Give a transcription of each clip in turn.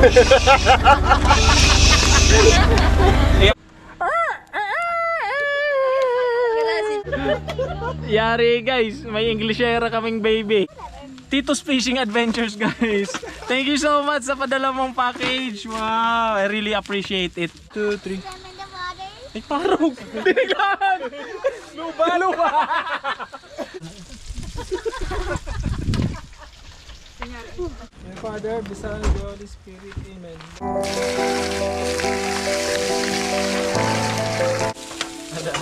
Yari guys, may Englishera kaming baby. Tito's Fishing Adventures guys. Thank you so much sa padala mong package. Wow, I really appreciate it. 2, 3. Ay, parang biniglaan. Luba, luba. Your Father, the Son, and the Holy Spirit. Amen. Ada.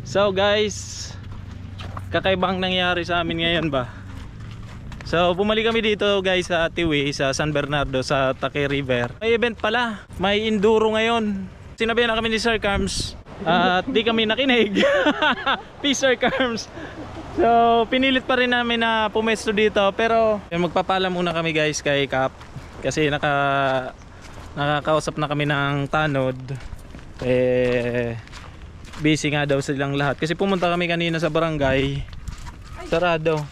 So guys, kakaibang nangyari sa amin ngayon ba? So bumalik kami dito guys sa Tiwi, sa San Bernardo, sa Take River. May event pala, may enduro ngayon. Sinabihan na kami ni Sir Carms at di kami nakinig. Peace Sir Carms. So pinilit pa rin namin na pumesto dito. Pero magpapaalam muna kami guys kay Cap. Kasi nakakausap na kami ng tanod. Busy nga daw silang lahat. Kasi pumunta kami kanina sa barangay, sarado.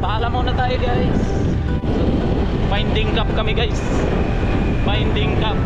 Paalam muna tayo guys. Finding Cap kami guys. Finding Cap.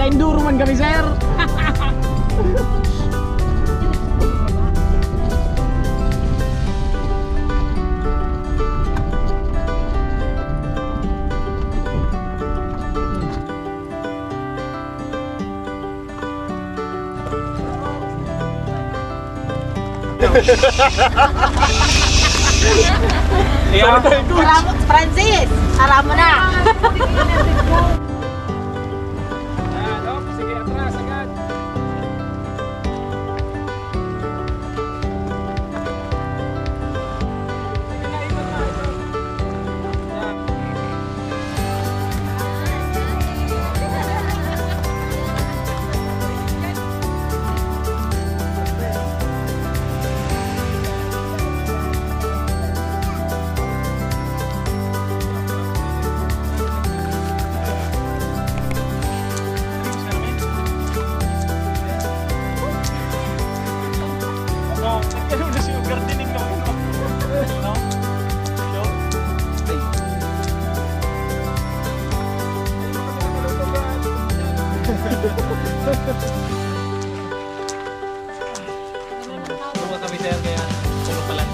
Enduro man kami sir. Francis, alam mo na. Tulog kami sir kaya tulog pala.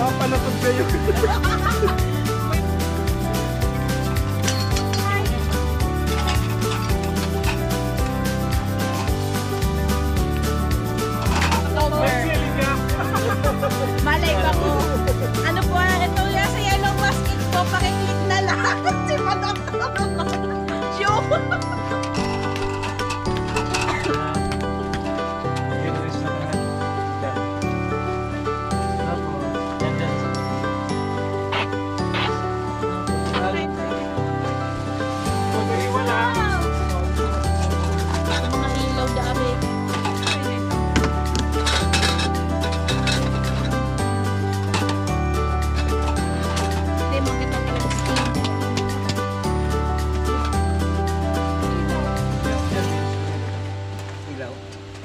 Mapalapag kayo. Malay ba mo? Ano po, ito yan sa yellow basket po, pakiclick na lang. Si Madam. Show. Mga ilaw dami.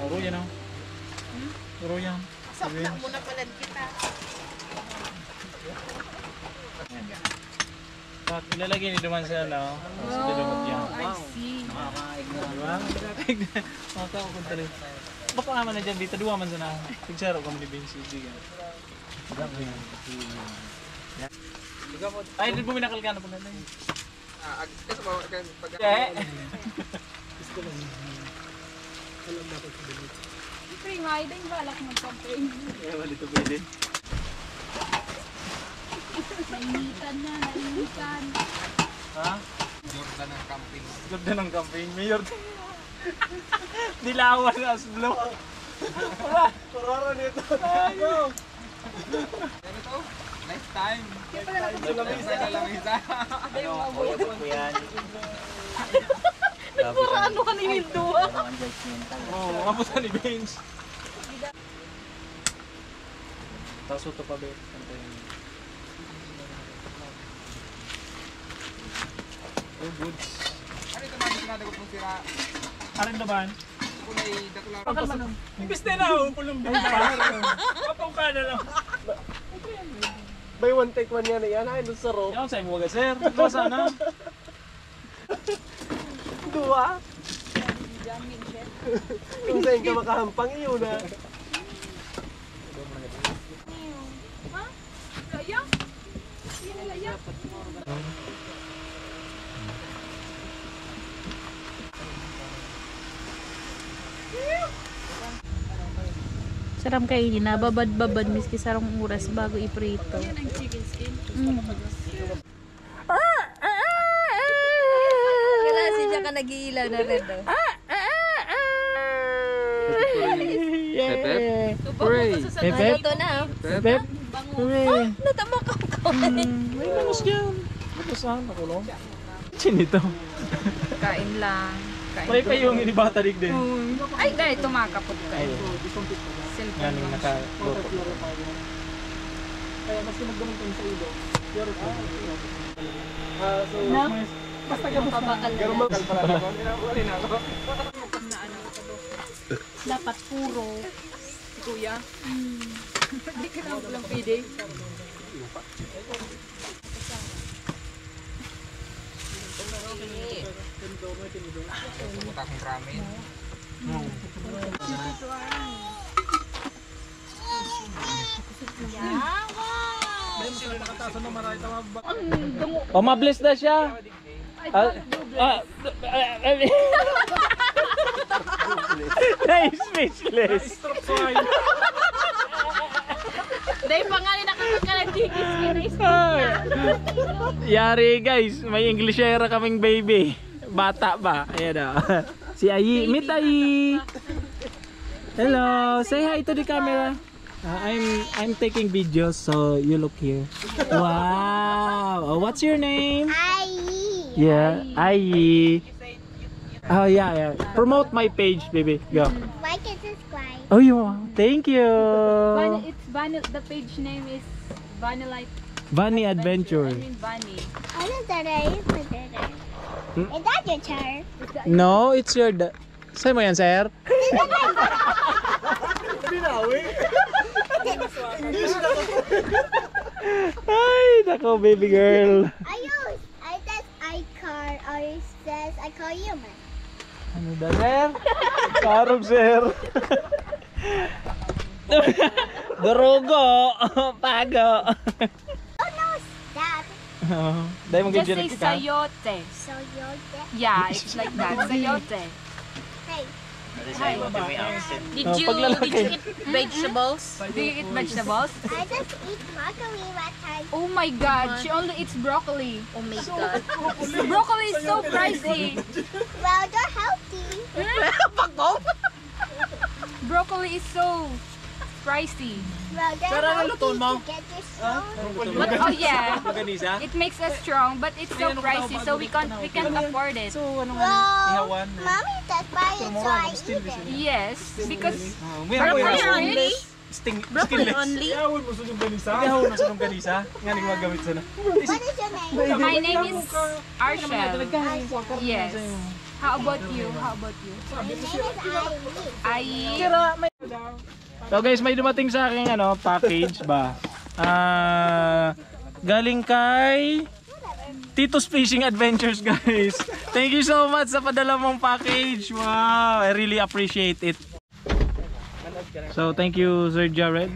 Uro yan o. Uro yan. Sakla muna pala kita. At ilalagay ni Duman sa ano. Sa dilumot yan. I see. Diba? Makakakunta rin. Baka naman na dyan dito. Duwa man sa na. Pigsaro kami ni Vinci. Ay, hindi mo minakal ka na pala na yun. Kasi pag Gusto lang. Alam natin sa bilis. Free nga, din balak mag-campaign. Eh, wala ito pwede. Nainitan na, nainitan. Ha? Jordan ng camping. Ganda ng campaign, Mayor. Dilawan as blue. Kurara nito. Tayo. Ano to? Nice time. Lamisa. Ano ka ni Hildua? Oo, makaputan ni Benz. Tapos ito pa ba? Oh, goods. Ano ito mga sinadagot mong sira? Arin laban? Kulay dakula. Imbis na na, pulong Benz. Papaw ka na lang. By one take one yan. Yan ay doon sa row. Yan sa imo sir. Ito sana. Dua. Kung saan ka makahampang yun na. Ha? Laya? Yan na laya. Sarap kainin na, babad-babad miski sarong oras bago iprito. Yan ang chicken skin. Kasi siya ka nag-iilaw na red daw. Pray. Ito na. Pep. Natama ka ko. May bangus dyan. Batasan, nakulong. Chinito. Kain lang. May pa yung inibata rig din. Ay, dahil tumakapot ka. Yan yung naka-loto. Kaya mas magdamang tayo sa ilo. Pero so, basta ka Mapabakal na Garumang kalpala na ako. Wala na ako. Dapat puro. Si Kuya. Hindi ka lang walang pwede. Pupunta akong ramen. Oh, mabless na siya. Nice, speechless. Dahil pa nga rin nakakakalang chicken skin. Yari guys, may Englishera kaming baby. Bata ba? Ayan o. Si Ayi. Meet Ayi. Hello. Say hi to the camera. I'm taking videos, so you look here. Wow. Oh, what's your name? Ayi. Yeah, Ayi. Oh yeah. Promote my page, baby. Go. Like and subscribe. Oh, thank you. The page name is Vanillite. Bunny Adventure. Bunny. Ano taray? Is that your turn? No, it's your Sa'yo mo yan, sir? Ay, nako, baby girl. I says I call or it says I call you man. Ano da, sir? Karog, sir. Durugo. Pago. Oh no, that. Dahil mong Just ganyan say sayote. So you're dead. Yeah, it's like that. Sayote. Hey, Did you paglalaki. eat vegetables? Do you eat vegetables? I just eat broccoli one time. Oh my god, she only eats broccoli. Oh my God. Broccoli is so pricey. Well, they're healthy. Broccoli is so pricey. Well, they're healthy to get you strong. But oh yeah, Ganisa? it makes us strong, but it's so pricey, so we can't afford it. Well, mommy, that's why it's so I eat it. Yes, because Broccoli only. Broccoli only? Ihawin mo sa yung ganisa? Ihawin mo sa yung ganisa? Nga nang magamit sa na. What is your name? My name is Arshel. Yes. How about you? How about you? My name is Aileen. So guys, may dumating sa akin package ba? Galing kay Tito's Fishing Adventures, guys. Thank you so much sa padala mong package. Wow, I really appreciate it. So thank you, Sir Jared.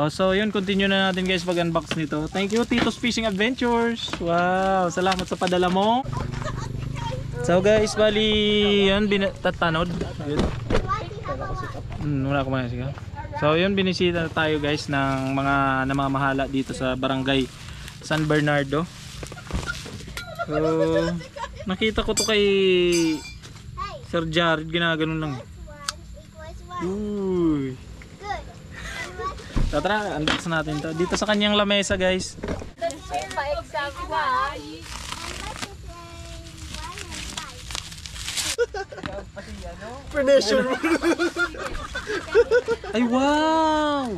So yun, continue na natin guys pag-unbox nito. Thank you, Tito's Fishing Adventures. Wow, salamat sa padala mo. So guys, bali yun, tatanod. Yun. Wala ko man siya. So yun, binisita tayo guys ng mga namamahala dito sa barangay San Bernardo. So nakita ko to kay Sir Jared, ginaganon lang. Uy. Good. Tara, unbox natin to. Dito sa kanyang lamesa guys. Pa-exam ba? Pressure. Ay wow!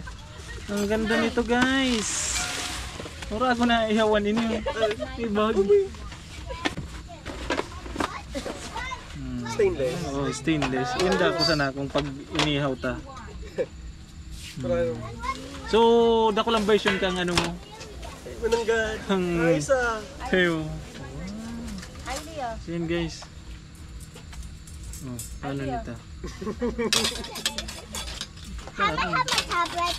Ang ganda nito guys. Mura ako na ihawan ninyo. Ibag. Stainless. Oh, stainless. Inda ko sana kung pag inihaw ta. So, dako lang version kang ano mo. Mananggad. Ang Isa. Heyo. So yun guys. Oh, ano nito? Have I have my tablet?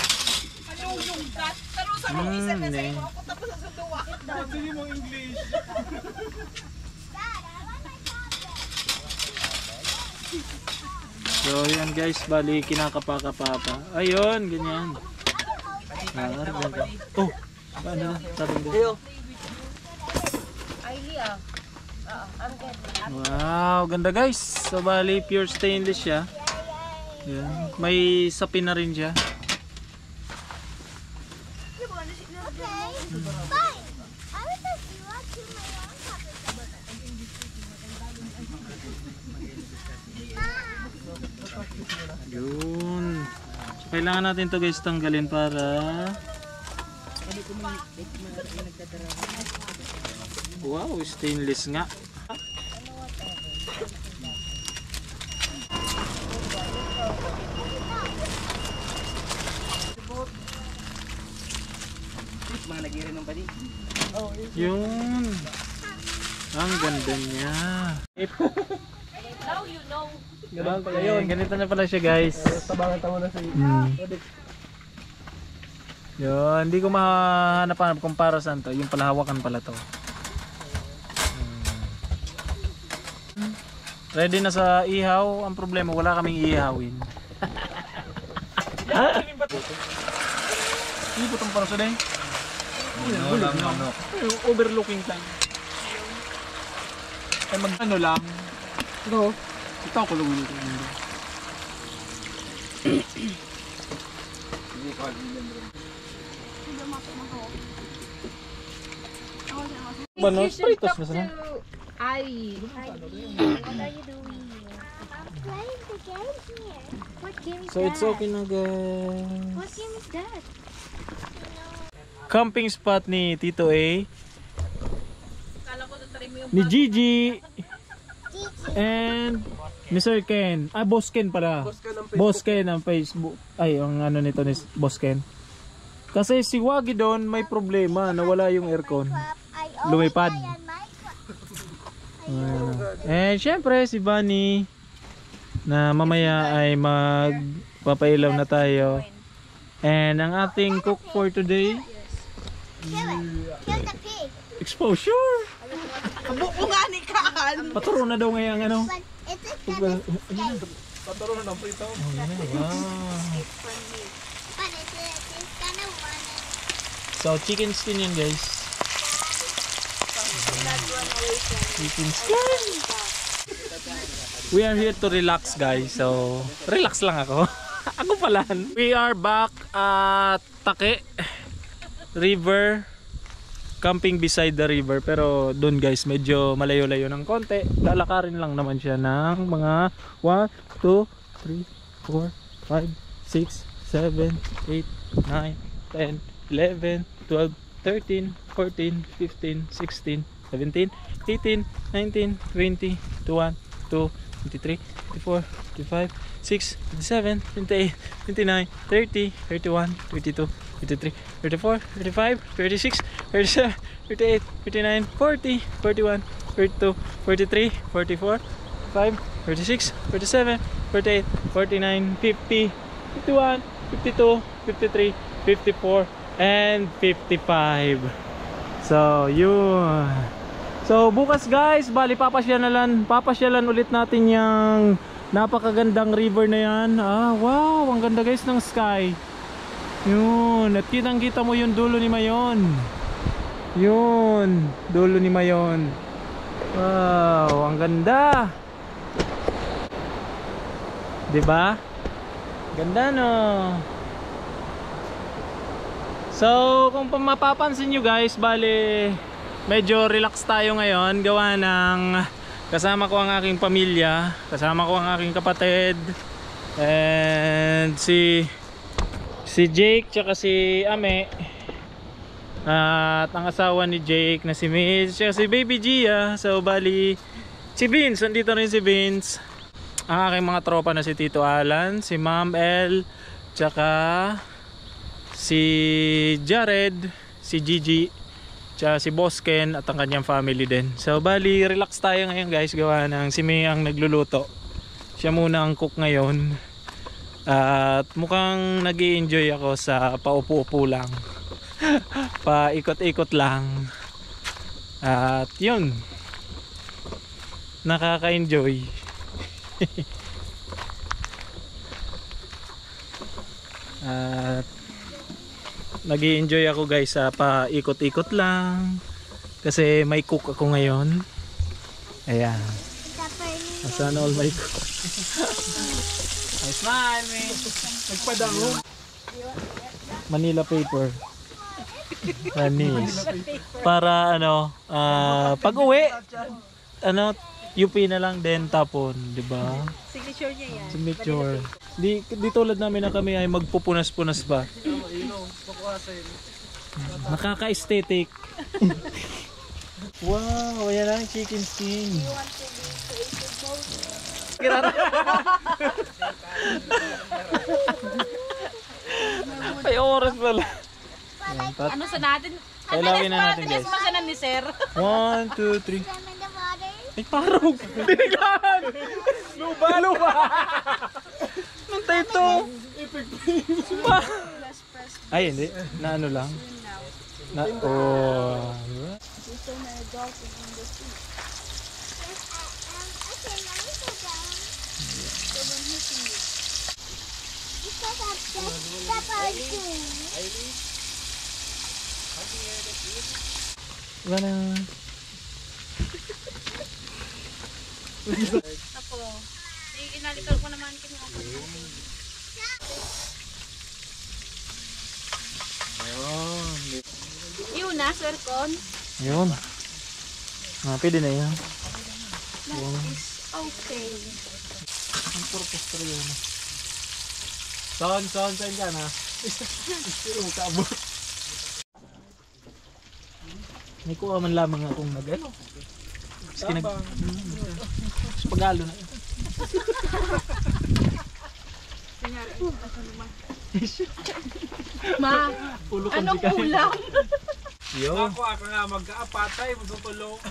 Ne. So yan guys, bali kinakapa-kapapa. Ayun, ganyan. Ganda. Oh, ano na? Sabi ko. Wow, ganda guys. So bali pure stainless siya. Yan. May sapin na rin siya. Okay. Fine. I was just watching my own tablet. Yun. So, kailangan natin to guys tanggalin para wow, stainless nga. Yun. Ang ganda niya. Ganun pala yun. Ganito na pala siya guys. Tabangan tamo na sa Yun, hindi ko mahanap kung para saan to. Yung palahawakan pala to. Ready na sa ihaw. Ang problema, wala kaming ihawin. Hindi po itong para sa day. Overlooking time. Ay mag-ano lang. Ito. Ito ako lang ulit. Banos, fritos na sana. Ay. What are you doing here? I'm playing the game here. What game is So it's okay na guys. What game is that? Camping spot ni Tito A. Ni Gigi. And ni Sir Ken. Ah, Boss Ken pala. Boss Ken ang Facebook. Ay, ang ano nito ni Boss Ken. Kasi si Wagi doon may problema. Nawala yung aircon. Lumipad. And syempre si Bunny na mamaya ay magpapailaw na tayo. And ang ating cook for today, Kill the pig. exposure. Buko nga ni Kaan. Paturo na daw ngayon ano. But it's a escape. Paturo na ng prito. Wow. But it's gonna want it. So chicken skin yan guys. Chicken skin. We are here to relax guys. So relax lang ako. Ako pala. We are back at Take River. Camping beside the river, pero doon guys medyo malayo-layo ng konti. Lalakarin lang naman siya ng mga 1, 2, 3, 4, 5, 6, 7, 8, 9, 10, 11, 12, 13, 14, 15, 16, 17, 18, 19, 20, 21, 22, 23, 24, 25, 6, 27, 28, 29, 30, 31, 32, 33, 34, 35, 36, 37, 38, 39, 40, 41, 42, 43, 44, 45, 46, 47, 48, 49, 50, 51, 52, 53, 54, and 55. So, yun. So, bukas guys, bali papasyalan ulit natin yung Napakagandang river na yan. Wow, ang ganda guys ng sky. Yun, at kitang-kita mo yung dulo ni Mayon. Yun, dulo ni Mayon. Wow, ang ganda. 'Di ba? Ganda no. So, kung mapapansin nyo guys, bali medyo relax tayo ngayon. Gawa ng kasama ko ang aking pamilya, kasama ko ang aking kapatid, and si Jake tsaka si Ame, at ang asawa ni Jake na si Mitch tsaka si Baby Gia. So bali si Vince, nandito rin si Vince, ang aking mga tropa na si Tito Alan, si Ma'am El, tsaka si Jared, si Gigi, tsaka si Boss Ken at ang kanyang family din. So bali relax tayo ngayon guys, gawa ng si May ang nagluluto. Siya muna ang cook ngayon. At mukhang nag-i-enjoy ako sa paupo-upo lang. Paikot-ikot lang. At yun, nakaka-enjoy. At nag-i-enjoy ako guys sa paikot-ikot lang. Kasi may cook ako ngayon. Ayan. Sana all may cook. I smile, man. Nagpadango. Manila paper. Manis. Para ano, pag uwi, ano, UP na lang din tapon, di ba? Signature niya yan. Signature. Di tulad namin na kami ay magpupunas-punas pa. Nakaka-aesthetic. Wow, yan ang chicken skin. Ay, oras pala. Ano sa natin? Kailawin na natin guys. Makanan ni Sir. 1, 2, 3. Them in the water. Ay, parang biniglaan. Luba. Nantay ito. Ay, hindi. Na ano lang. Na, oh. Okay, let me sit down. Step on two. Wala na. Ako. Inalikal ko naman kinuha. Ayun. Yun na, Sir Con. Ayun. Pwede na yan. That is okay. Ang purpose talaga yun. Son, saan ka na? Kabot. May kuha man lamang akong nag-ano. Pagalo na. Ma, anong ulam? Yo. Ako nga mag-aapatay, magtutulong.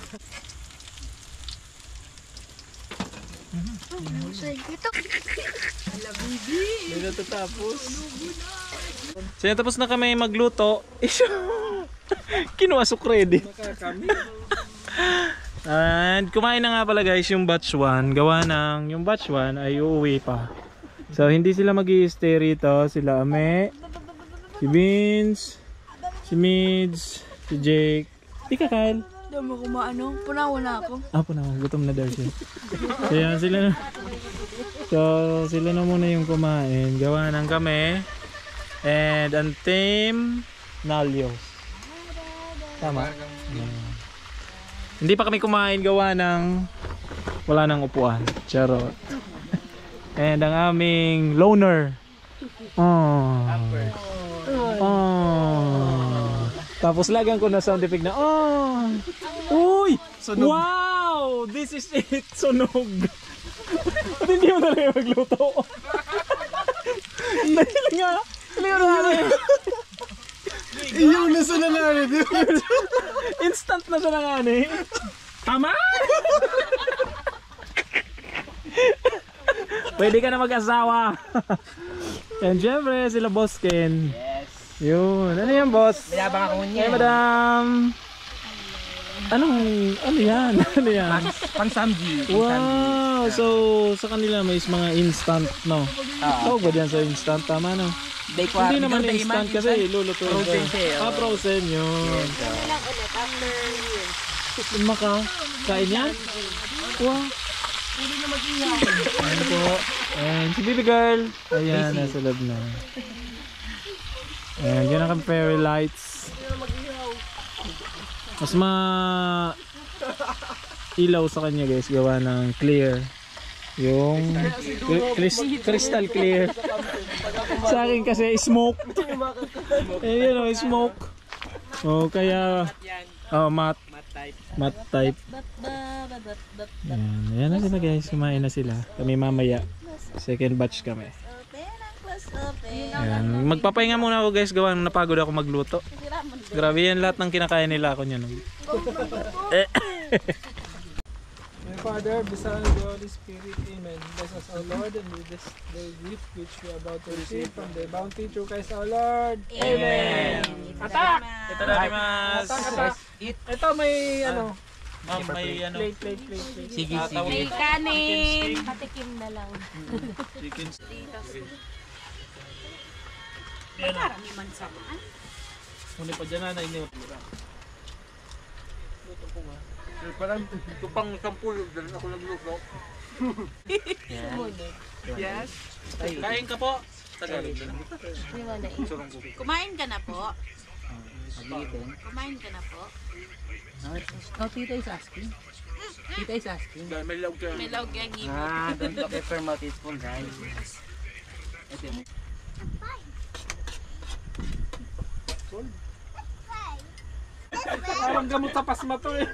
Hindi na tatapos. So yan, tapos na kami magluto. Kinuha sukredi. And kumain na nga pala guys yung batch 1. Gawa ng yung batch 1 ay uuwi pa. So hindi sila mag-i-stay rito. Sila Ame, si Vince, si Mids, si Jake. Di ka Kyle? Hindi mo kumaano, punawa na ako. Apo na, gutom na daw siya. So yan, sila na. So sila na muna yung kumain. Gawa ng kami. And ang team Nalios. Tama? Yeah. Hindi pa kami kumain, gawa ng wala nang upuan. Charot. And ang aming loner. Oh. Tapos lagyan ko na sound effect na uy! Sunog. Wow! This is it! Sunog! Hindi mo na lang magluto. Dahil nga! Yung nasa na nga rin. Instant na siya na nga ni. Tama! Pwede ka na mag-asawa. And syempre sila Boss Ken. Yes. Yun. Ano yan boss? Mayabang ako niya. Hey madam. Ano yan? Ano yan? Pansamji. Wow! Oh, so sa kanila may mga instant, no? Tawag ba diyan sa instant? Tama, no? Hindi naman instant kasi luluto. Frozen siya. Frozen yun. Maka, kain yan? Wow. Ayan po. Ayan, si baby girl. Ayan, nasa loob na. Ayan, yun ang fairy lights. Mas ilaw sa kanya guys, gawa ng clear. Yung crystal clear. Sa akin kasi smoke. Ayan o, smoke. O kaya matte type. Ayan na sila guys, kumain na sila. Kami mamaya, second batch kami. Ayan. Magpapahinga muna ako guys, gawa ng napagod ako magluto. Grabe yan, lahat ng kinakain nila ako niyan. My Father, the Son, and the Holy Spirit, Amen. Bless us, O Lord, and with this the gift which we are about to receive from the bounty through Christ our Lord. Amen. Attack! Ito na mas. Attack! Ito may ano. Ma'am, may ano. Plate. May kanin. Patikim na lang. Chicken. Marami man sa mga. Muna pa dyan na iniwat. Luto ko nga. Parang ito pang 10 dahil ako nagluto. Yes. Kain ka po. Tagalog na. Kumain ka na po. Kumain ka na po. Oh, Tita is asking. Tita is asking. May log ka. May lawag yung ngipin. Don't prefer my teaspoon, guys. Parang gamot sa pasma to eh.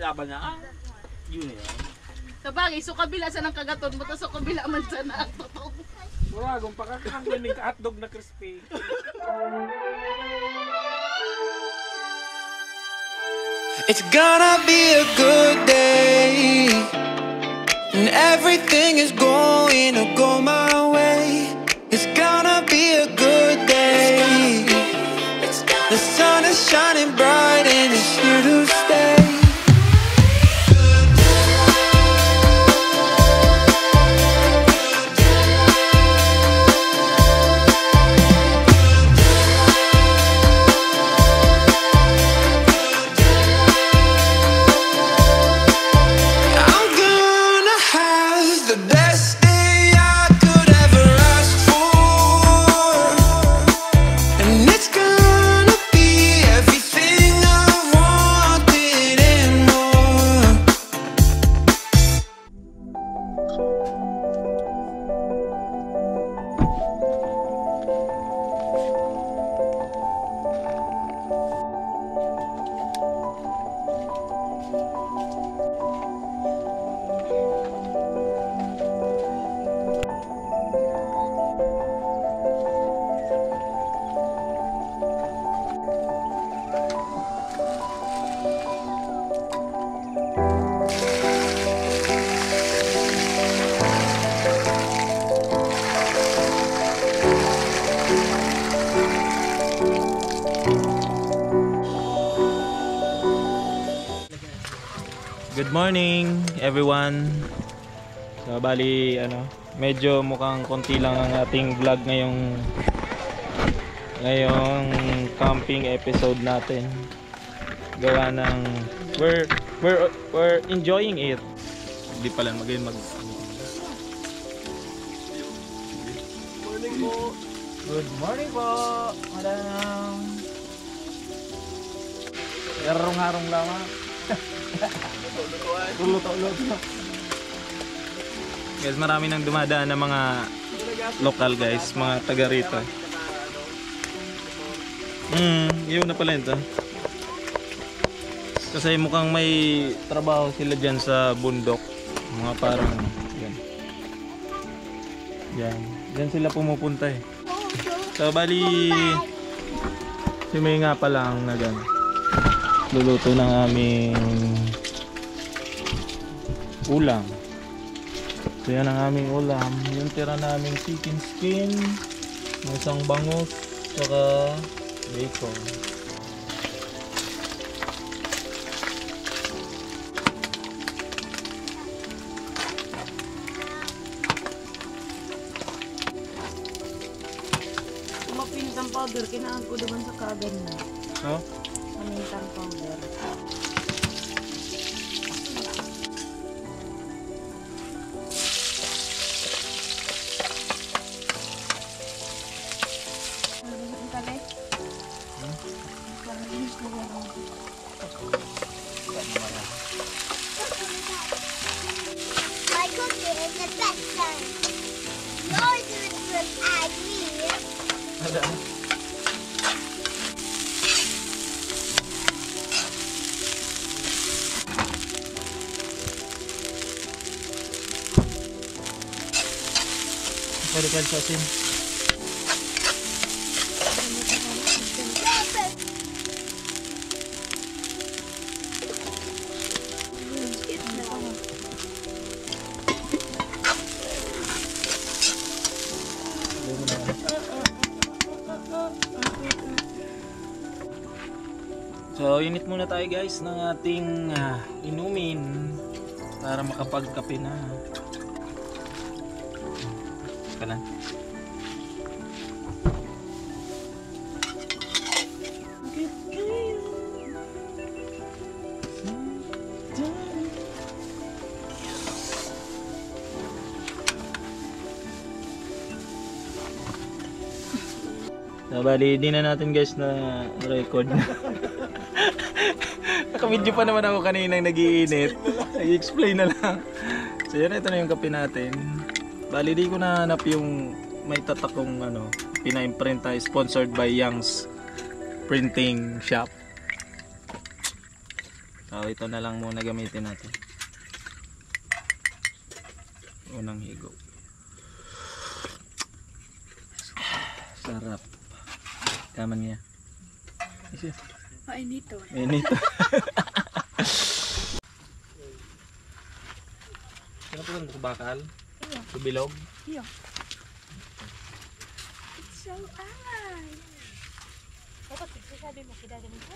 Laban na. Yun eh. Sabagay, so kabila sa ng kagaton mo, tapos so kabila man sa na. Wala, kung pakakangin ng hotdog na crispy. It's gonna be a good day, and everything is going to go my way. It's gonna be a good day. The sun is shining bright and it's here to stay. I'm gonna have the best day I could ever ask for, and it's gonna be everything I've wanted and more. Good morning everyone. So bali medyo mukhang konti lang ang ating vlog ngayong camping episode natin. Gawa ng we're enjoying it. Hindi pala magayon mag Morning po. Good morning po, madam. Harong-harong lamang. Luto. Guys, marami nang dumadaan ng mga local guys, mga taga rito. Yun na pala ito. Kasi mukhang may trabaho sila dyan sa bundok. Mga parang yan. Diyan sila pumupunta eh. So bali si May nga pala ang luluto ng aming ulam. So yan ang aming ulam. Yung tira naming chicken skin, may isang bangus, saka bacon. pintang powder, kinahan ko doon sa kagan mo. Oh? Pintang powder. My cookie is the best one. Yours is with Aggie. Balikan sa asin. So, init muna tayo guys ng ating inumin para makapagkape na. Ka na. So, bali, di na natin guys na record na. Naka-video pa naman ako kaninang nag-iinit. Nag-explain na lang. So yan, ito na yung kape natin. Bali, di ko nahanap yung may tatakong pina-imprint tayo. Sponsored by Young's Printing Shop. So ito na lang muna gamitin natin. Unang higo. Sarap. Kaman niya. Mainito. Mainito. Ano po ang bakal? Bilog? Iyo. So high. Dapat sabi mo kita ganito?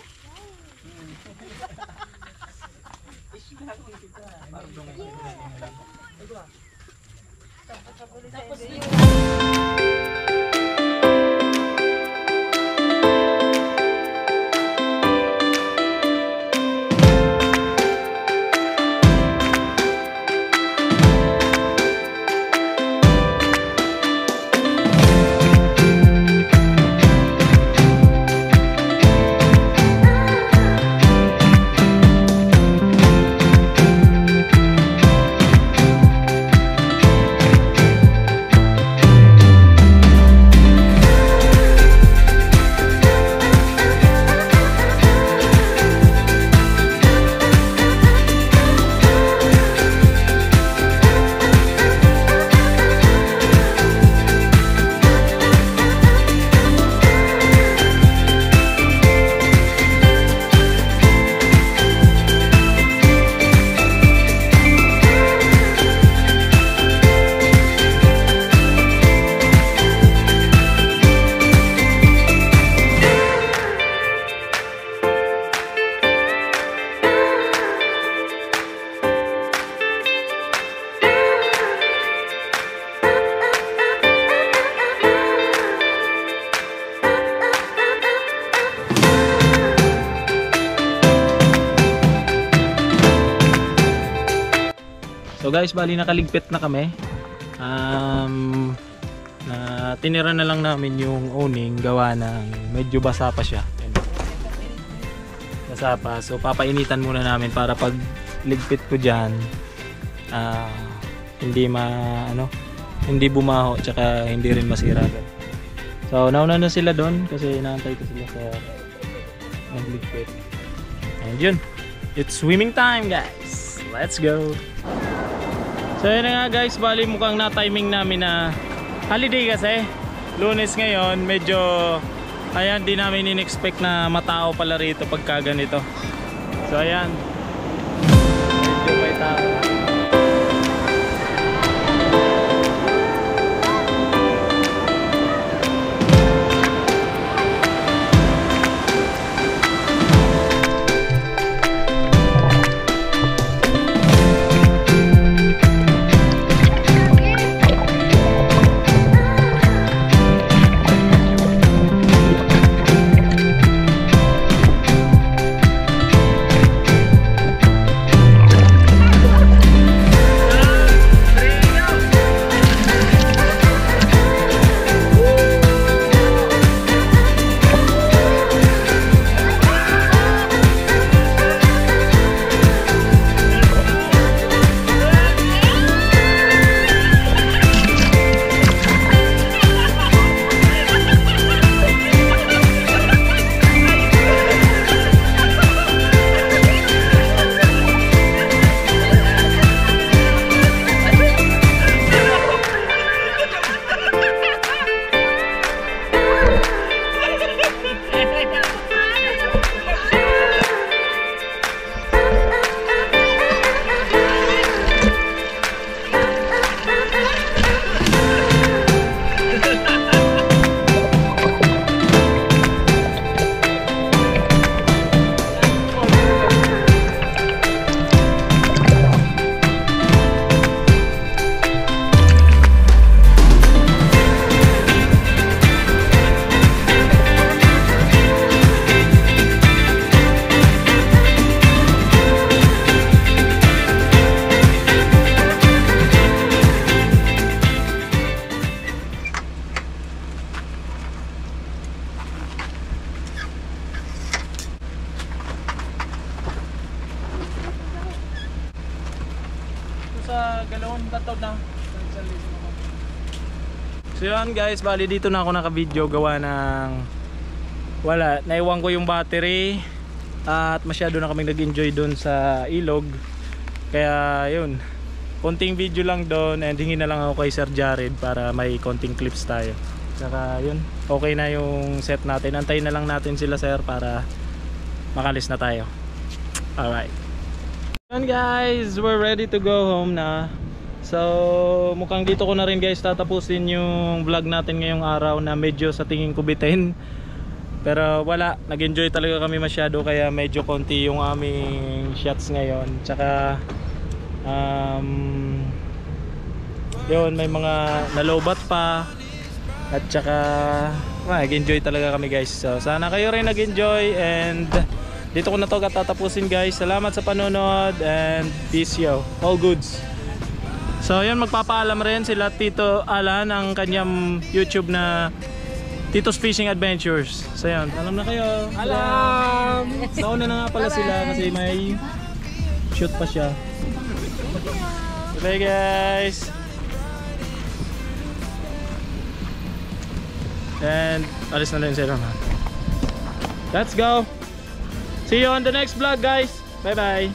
So guys, bali nakaligpit na kami. Tinira na lang namin yung owning gawa ng medyo basa pa siya. Basa pa. So papainitan muna namin para pag ligpit ko diyan hindi bumaho tsaka hindi rin masira. So nauna na sila doon kasi inaantay ko sila sa nagligpit. And yun, it's swimming time guys. Let's go. So yun na nga guys, bali mukhang na-timing namin na holiday kasi Lunes ngayon, medyo ayan, di namin in-expect na matao pala rito pagka ganito. So ayan, medyo may tao. So yun guys, bali dito na ako naka-video gawa ng wala, naiwan ko yung battery at masyado na kaming nag-enjoy doon sa ilog. Kaya yun, konting video lang doon and hingi na lang ako kay Sir Jared para may konting clips tayo. Saka yun, okay na yung set natin. Antayin na lang natin sila sir para makalis na tayo. Alright. Yun guys, we're ready to go home na. So mukhang dito ko na rin guys tatapusin yung vlog natin ngayong araw na medyo sa tingin ko bitin. Pero wala, nag-enjoy talaga kami masyado kaya medyo konti yung aming shots ngayon. Tsaka yun, may mga nalobat pa. At tsaka nag-enjoy talaga kami guys. So sana kayo rin nag-enjoy and dito ko na to tatapusin guys. Salamat sa panonood and peace yo. All goods. So yun, magpapaalam rin sila Tito Alan ang kanyang YouTube na Tito's Fishing Adventures. So yun, alam na kayo. Alam! Nauna na nga pala sila kasi may shoot pa siya. Bye guys! And alis na rin sila. Let's go! See you on the next vlog guys! Bye bye!